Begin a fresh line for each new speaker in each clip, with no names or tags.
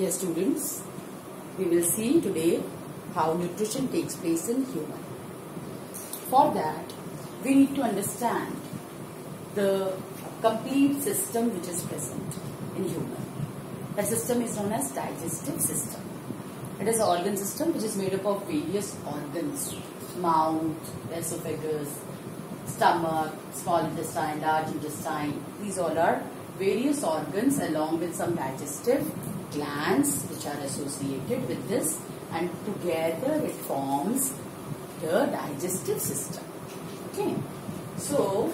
Dear students, we will see today how nutrition takes place in human. For that, we need to understand the complete system which is present in human. That system is known as digestive system. It is an organ system which is made up of various organs: mouth, esophagus, stomach, small intestine, large intestine. These all are various organs along with some digestive glands which are associated with this, and together it forms the digestive system. Okay, so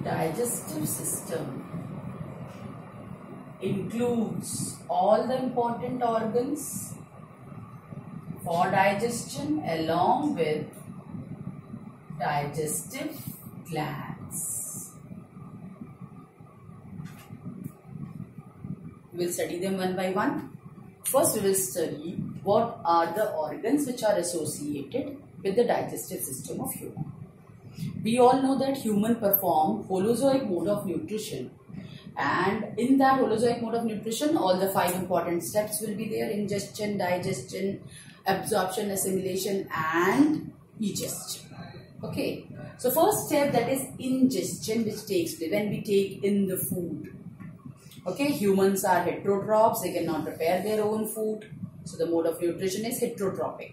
digestive system includes all the important organs for digestion along with digestive glands. We will study them one by one. First, we will study what are the organs which are associated with the digestive system of human. We all know that human perform holozoic mode of nutrition, and in that holozoic mode of nutrition, all the 5 important steps will be there: ingestion, digestion, absorption, assimilation, and egestion. Okay, so first step, that is ingestion, which takes place when we take in the food. Okay, humans are heterotrophs, they cannot prepare their own food. So the mode of nutrition is heterotropic.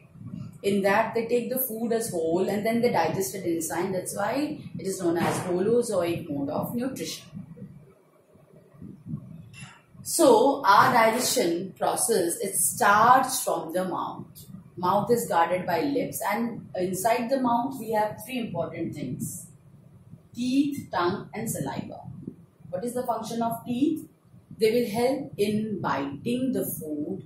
In that they take the food as whole and then they digest it inside. That's why it is known as holozoic mode of nutrition. So our digestion process, it starts from the mouth. Mouth is guarded by lips, and inside the mouth we have 3 important things: teeth, tongue, and saliva. What is the function of teeth? They will help in biting the food,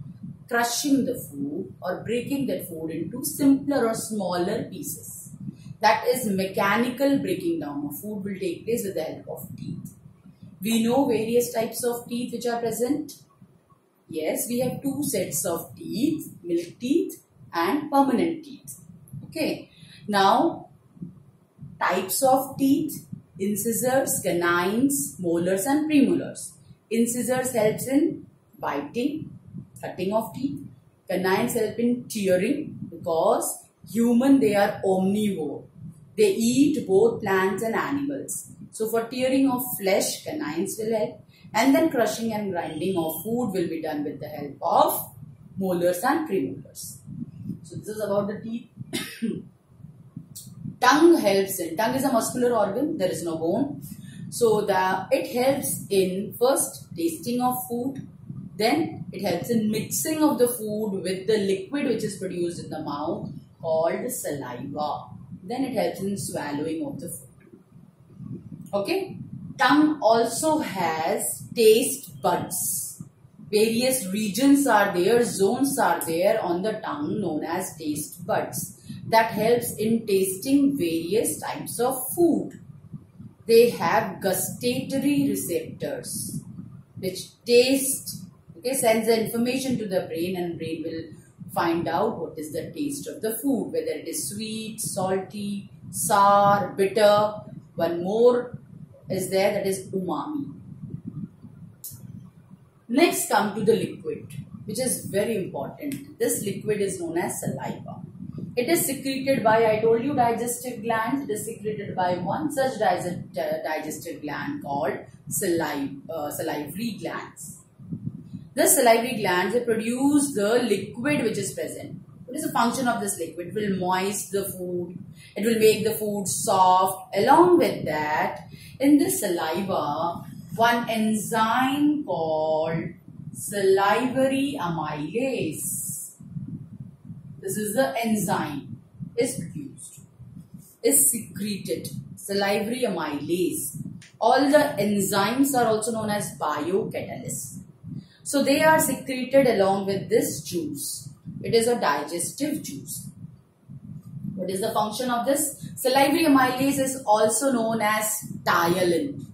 crushing the food, or breaking that food into simpler or smaller pieces. That is mechanical breaking down of food will take place with the help of teeth. We know various types of teeth which are present. Yes, we have 2 sets of teeth: milk teeth and permanent teeth. Okay. Now, types of teeth: incisors, canines, molars, and premolars. Incisors helps in biting, cutting of teeth. Canines help in tearing, because human, they are omnivore. They eat both plants and animals. So for tearing of flesh, canines will help. And then crushing and grinding of food will be done with the help of molars and premolars. So this is about the teeth. Tongue helps in. Tongue is a muscular organ. There is no bone. So it helps in first tasting of food. Then it helps in mixing of the food with the liquid which is produced in the mouth called saliva. Then it helps in swallowing of the food. Okay. Tongue also has taste buds. Various regions are there, zones are there on the tongue known as taste buds that helps in tasting various types of food. They have gustatory receptors which taste, sends the information to the brain, and brain will find out what is the taste of the food, whether it is sweet, salty, sour, bitter. One more is there, that is umami. Next come to the liquid, which is very important. This liquid is known as saliva. It is secreted by, I told you, digestive glands. It is secreted by one such digestive gland called salivary glands. The salivary glands, they produce the liquid which is present. What is the function of this liquid? It will moist the food. It will make the food soft. Along with that, in the saliva, one enzyme called salivary amylase. This is the enzyme is produced, is secreted. Salivary amylase. All the enzymes are also known as biocatalysts. So they are secreted along with this juice. It is a digestive juice. What is the function of this? Salivary amylase is also known as ptyalin.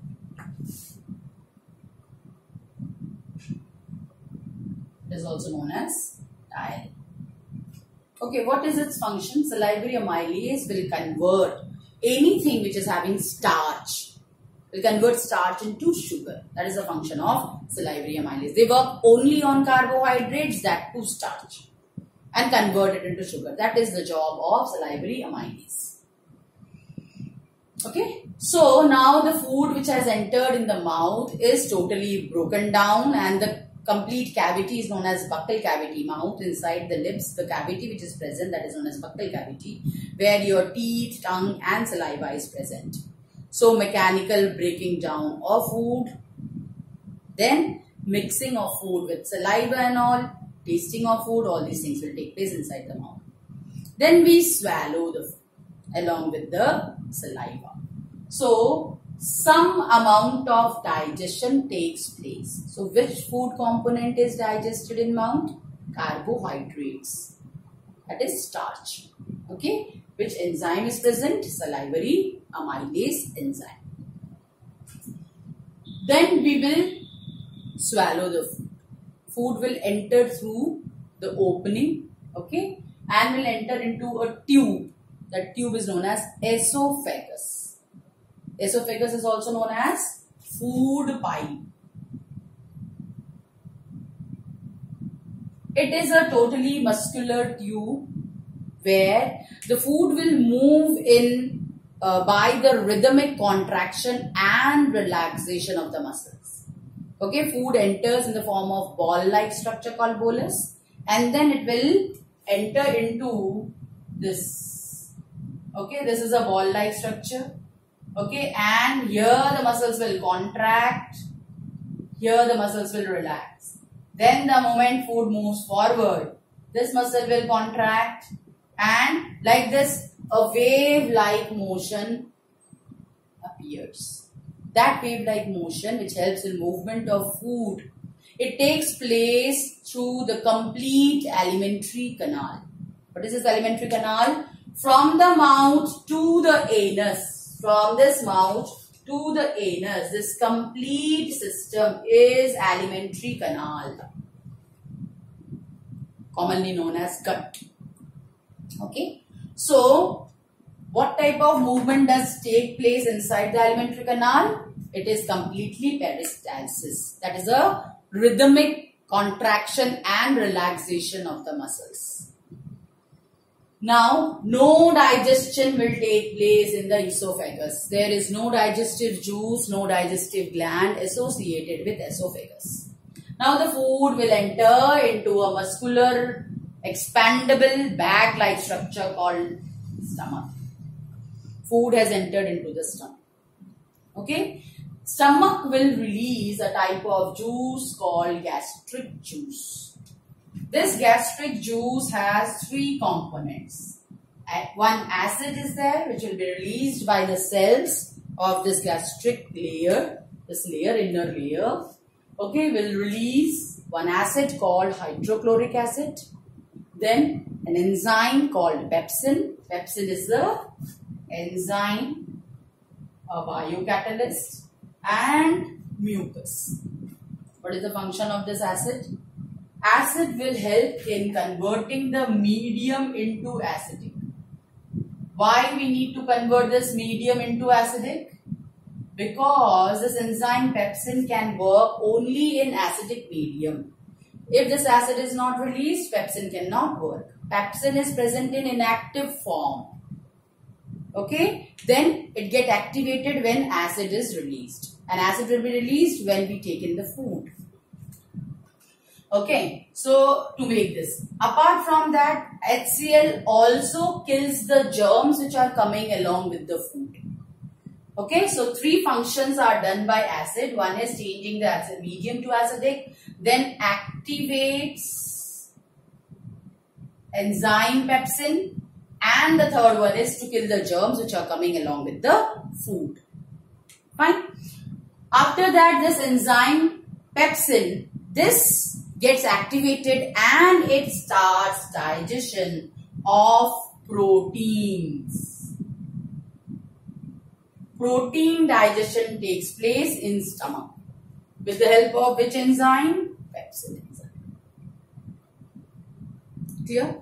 It is also known as ptyalin. Okay, what is its function? Salivary amylase will convert anything which is having starch will convert starch into sugar. That is the function of salivary amylase. They work only on carbohydrates, that too starch, and convert it into sugar. That is the job of salivary amylase. Okay. So now the food which has entered in the mouth is totally broken down, and the complete cavity is known as buccal cavity. Mouth inside the lips, the cavity which is present, that is known as buccal cavity, where your teeth, tongue and saliva is present. So mechanical breaking down of food, then mixing of food with saliva and all, tasting of food, all these things will take place inside the mouth. Then we swallow the food along with the saliva. So some amount of digestion takes place. So which food component is digested in mouth? Carbohydrates. That is starch. Okay. Which enzyme is present? Salivary amylase enzyme. Then we will swallow the food. Food will enter through the opening, okay, and will enter into a tube. That tube is known as esophagus. Esophagus is also known as food pipe. It is a totally muscular tube where the food will move in by the rhythmic contraction and relaxation of the muscles. Okay, food enters in the form of ball-like structure called bolus, and then it will enter into this. Okay, this is a ball-like structure. Okay, and here the muscles will contract, here the muscles will relax. Then the moment food moves forward, this muscle will contract, and like this a wave-like motion appears. That wave-like motion which helps in movement of food, it takes place through the complete alimentary canal. What is this alimentary canal? From the mouth to the anus. From this mouth to the anus, this complete system is alimentary canal, commonly known as gut. Okay. So, what type of movement does take place inside the alimentary canal? It is completely peristalsis. That is a rhythmic contraction and relaxation of the muscles. Now, no digestion will take place in the esophagus. There is no digestive juice, no digestive gland associated with esophagus. Now, the food will enter into a muscular, expandable, bag-like structure called stomach. Food has entered into the stomach. Okay? Stomach will release a type of juice called gastric juice. This gastric juice has three components. One acid is there which will be released by the cells of this gastric layer, this layer, inner layer. Okay, will release one acid called hydrochloric acid. Then an enzyme called pepsin. Pepsin is the enzyme, a biocatalyst, and mucus. What is the function of this acid? Acid will help in converting the medium into acidic. Why we need to convert this medium into acidic? Because this enzyme pepsin can work only in acidic medium. If this acid is not released, pepsin cannot work. Pepsin is present in inactive form. Okay, then it gets activated when acid is released. And acid will be released when we take in the food. Okay, so to make this, apart from that, HCl also kills the germs which are coming along with the food. Okay, so three functions are done by acid. One is changing the acid medium to acidic, then activates enzyme pepsin, and the third one is to kill the germs which are coming along with the food. Fine. After that, this enzyme pepsin, this gets activated and it starts digestion of proteins. Protein digestion takes place in stomach with the help of which enzyme? Pepsin enzyme. Clear?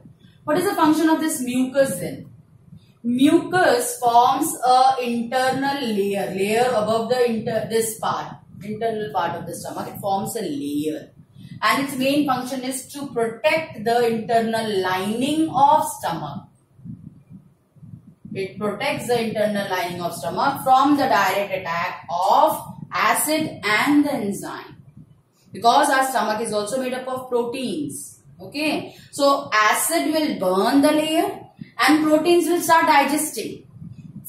What is the function of this mucus then? Mucus forms a internal layer above the internal part of the stomach. It forms a layer, and its main function is to protect the internal lining of stomach. It protects the internal lining of stomach from the direct attack of acid and the enzyme, because our stomach is also made up of proteins. Okay, so acid will burn the layer and proteins will start digesting.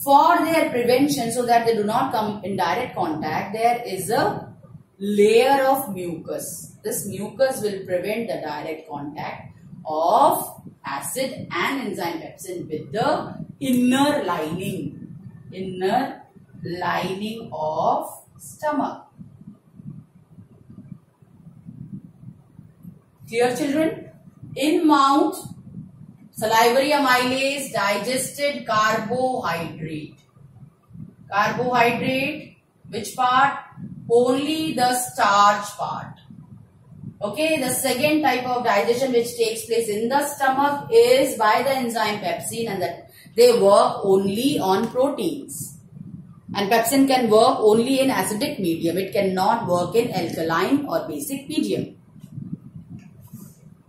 For their prevention, so that they do not come in direct contact, there is a layer of mucus. This mucus will prevent the direct contact of acid and enzyme pepsin with the inner lining of stomach. Clear, children? In mouth, salivary amylase digested carbohydrate. Carbohydrate, which part? Only the starch part. Okay, the second type of digestion which takes place in the stomach is by the enzyme pepsin, and that they work only on proteins. And pepsin can work only in acidic medium. It cannot work in alkaline or basic medium.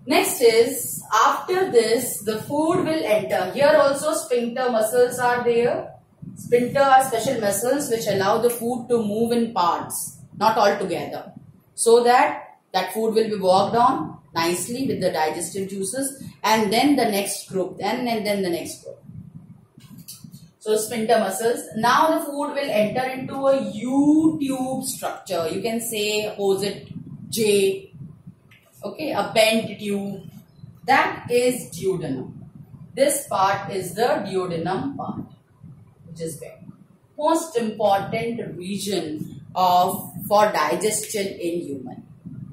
Next is, after this, the food will enter. Here also sphincter muscles are there. Sphincter are special muscles which allow the food to move in parts, not all together, so that food will be worked on nicely with the digestive juices, and then the next group, and then the next group. So sphincter muscles. Now the food will enter into a U-tube structure. You can say opposite J. Okay, a bent tube. That is duodenum. This part is the duodenum part, which is bent. Most important region for digestion in human.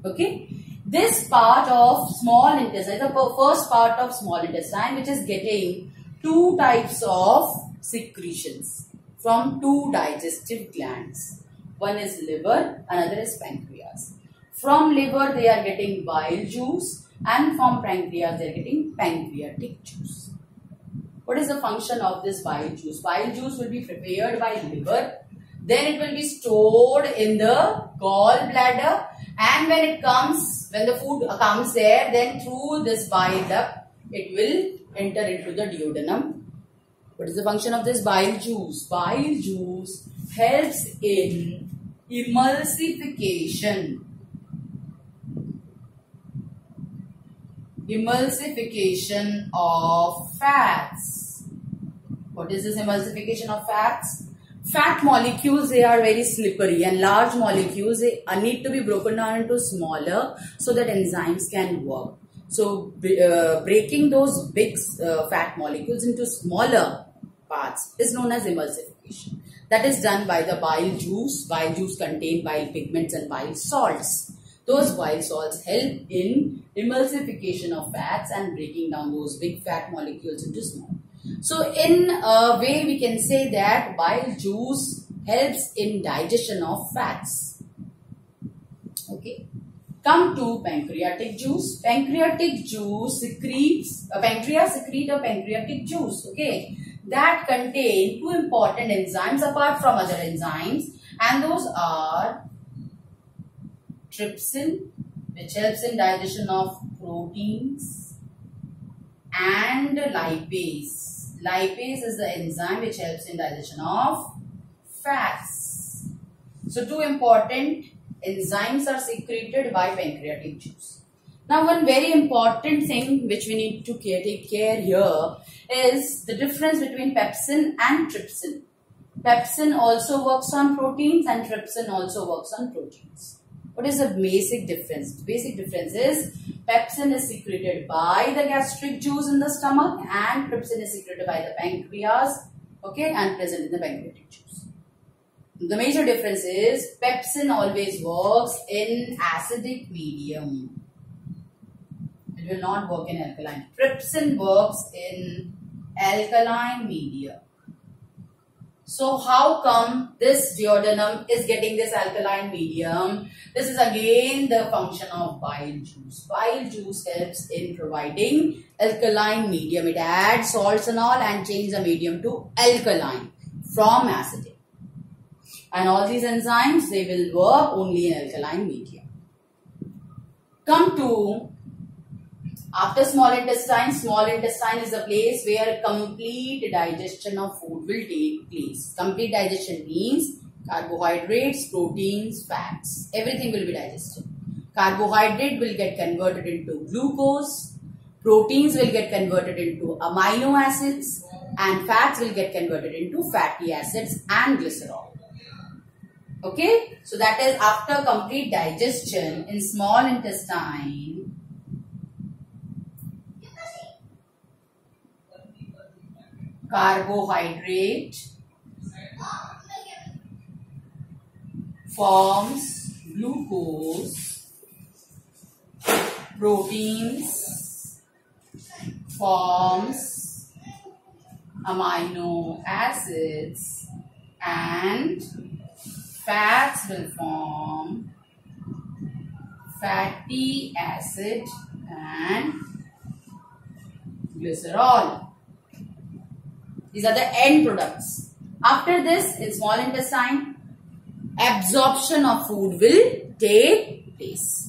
Okay, this part of small intestine, the first part of small intestine, which is getting two types of secretions from two digestive glands. One is liver, another is pancreas. From liver they are getting bile juice, and from pancreas they are getting pancreatic juice. What is the function of this bile juice? Bile juice will be prepared by liver, then it will be stored in the gallbladder, and when the food comes there, then through this bile duct it will enter into the duodenum. What is the function of this bile juice? Bile juice helps in emulsification of fats. What is this emulsification of fats? Fat molecules, they are very slippery, and large molecules, they need to be broken down into smaller so that enzymes can work. So breaking those big fat molecules into smaller parts is known as emulsification. That is done by the bile juice. Bile juice contain bile pigments and bile salts. Those bile salts help in emulsification of fats and breaking down those big fat molecules into small. So in a way we can say that bile juice helps in digestion of fats. Okay. Come to pancreatic juice. Pancreatic juice pancreas secrete a pancreatic juice. Okay. That contain two important enzymes apart from other enzymes, and those are trypsin, which helps in digestion of proteins, and lipase. Lipase is the enzyme which helps in digestion of fats. So two important enzymes are secreted by pancreatic juice. Now one very important thing which we need to take care here is the difference between pepsin and trypsin. Pepsin also works on proteins and trypsin also works on proteins. What is the basic difference? The basic difference is pepsin is secreted by the gastric juice in the stomach, and trypsin is secreted by the pancreas, okay, and present in the pancreatic juice. The major difference is pepsin always works in acidic medium. It will not work in alkaline. Trypsin works in alkaline medium. So how come this duodenum is getting this alkaline medium? This is again the function of bile juice. Bile juice helps in providing alkaline medium. It adds salts and all and changes the medium to alkaline from acidic. And all these enzymes, they will work only in alkaline medium. Come to after small intestine is a place where complete digestion of food will take place. Complete digestion means carbohydrates, proteins, fats. Everything will be digested. Carbohydrate will get converted into glucose. Proteins will get converted into amino acids. And fats will get converted into fatty acids and glycerol. Okay. So that is after complete digestion in small intestine. Carbohydrate forms glucose, proteins forms amino acids, and fats will form fatty acid and glycerol. These are the end products. After this, in small intestine, absorption of food will take place.